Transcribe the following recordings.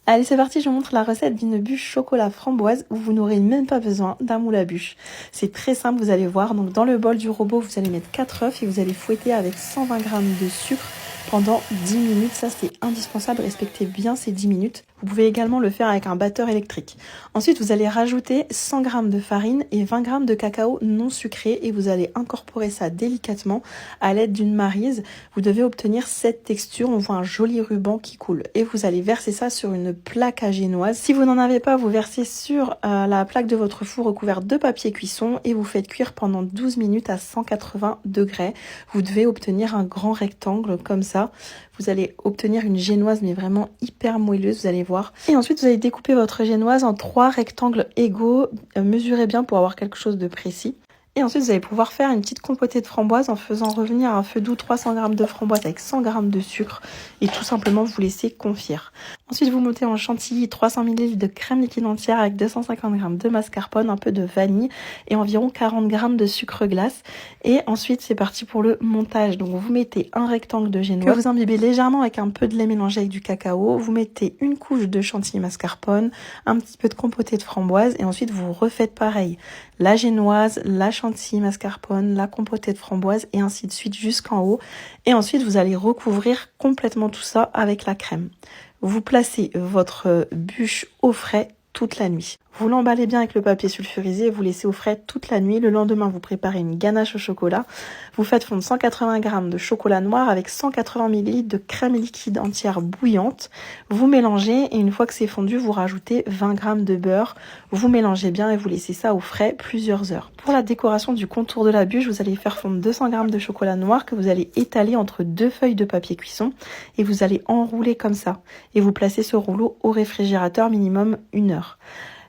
Allez, c'est parti, je vous montre la recette d'une bûche chocolat framboise où vous n'aurez même pas besoin d'un moule à bûche. C'est très simple, vous allez voir. Donc dans le bol du robot, vous allez mettre 4 œufs et vous allez fouetter avec 120 g de sucre pendant 10 minutes. Ça, c'est indispensable, respectez bien ces 10 minutes. Vous pouvez également le faire avec un batteur électrique. Ensuite, vous allez rajouter 100 g de farine et 20 g de cacao non sucré et vous allez incorporer ça délicatement à l'aide d'une maryse. Vous devez obtenir cette texture, on voit un joli ruban qui coule. Et vous allez verser ça sur une plaque à génoise. Si vous n'en avez pas, vous versez sur la plaque de votre four recouverte de papier cuisson et vous faites cuire pendant 12 minutes à 180 degrés. Vous devez obtenir un grand rectangle comme ça. Vous allez obtenir une génoise mais vraiment hyper moelleuse, vous allez voir. Et ensuite, vous allez découper votre génoise en 3 rectangles égaux. Mesurez bien pour avoir quelque chose de précis. Et ensuite, vous allez pouvoir faire une petite compotée de framboises en faisant revenir à un feu doux 300 g de framboises avec 100 g de sucre et tout simplement vous laissez confire. Ensuite, vous montez en chantilly 300 ml de crème liquide entière avec 250 g de mascarpone, un peu de vanille et environ 40 g de sucre glace. Et ensuite, c'est parti pour le montage. Donc, vous mettez un rectangle de génoise que vous imbibez légèrement avec un peu de lait mélangé avec du cacao. Vous mettez une couche de chantilly mascarpone, un petit peu de compotée de framboise et ensuite, vous refaites pareil. La génoise, la chantilly mascarpone, la compotée de framboise et ainsi de suite jusqu'en haut. Et ensuite, vous allez recouvrir complètement tout ça avec la crème. Vous placez votre bûche au frais toute la nuit. Vous l'emballez bien avec le papier sulfurisé et vous laissez au frais toute la nuit. Le lendemain, vous préparez une ganache au chocolat. Vous faites fondre 180 g de chocolat noir avec 180 ml de crème liquide entière bouillante. Vous mélangez et une fois que c'est fondu, vous rajoutez 20 g de beurre. Vous mélangez bien et vous laissez ça au frais plusieurs heures. Pour la décoration du contour de la bûche, vous allez faire fondre 200 g de chocolat noir que vous allez étaler entre 2 feuilles de papier cuisson et vous allez enrouler comme ça. Et vous placez ce rouleau au réfrigérateur minimum 1 heure.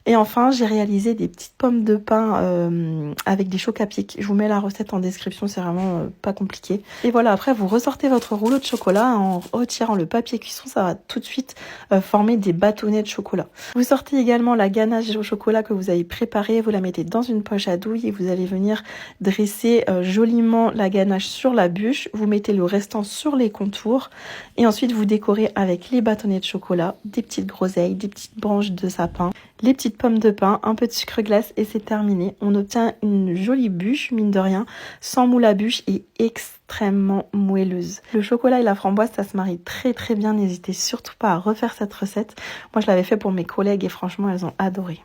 Et enfin, j'ai réalisé des petites pommes de pain avec des chocs à pic. Je vous mets la recette en description, c'est vraiment pas compliqué. Et voilà, après vous ressortez votre rouleau de chocolat en retirant le papier cuisson, ça va tout de suite former des bâtonnets de chocolat. Vous sortez également la ganache au chocolat que vous avez préparée, vous la mettez dans une poche à douille et vous allez venir dresser joliment la ganache sur la bûche. Vous mettez le restant sur les contours et ensuite vous décorez avec les bâtonnets de chocolat, des petites groseilles, des petites branches de sapin, les petites pommes de pain, un peu de sucre glace et c'est terminé. On obtient une jolie bûche, mine de rien, sans moule à bûche et extrêmement moelleuse. Le chocolat et la framboise, ça se marie très très bien. N'hésitez surtout pas à refaire cette recette. Moi, je l'avais fait pour mes collègues et franchement, elles ont adoré.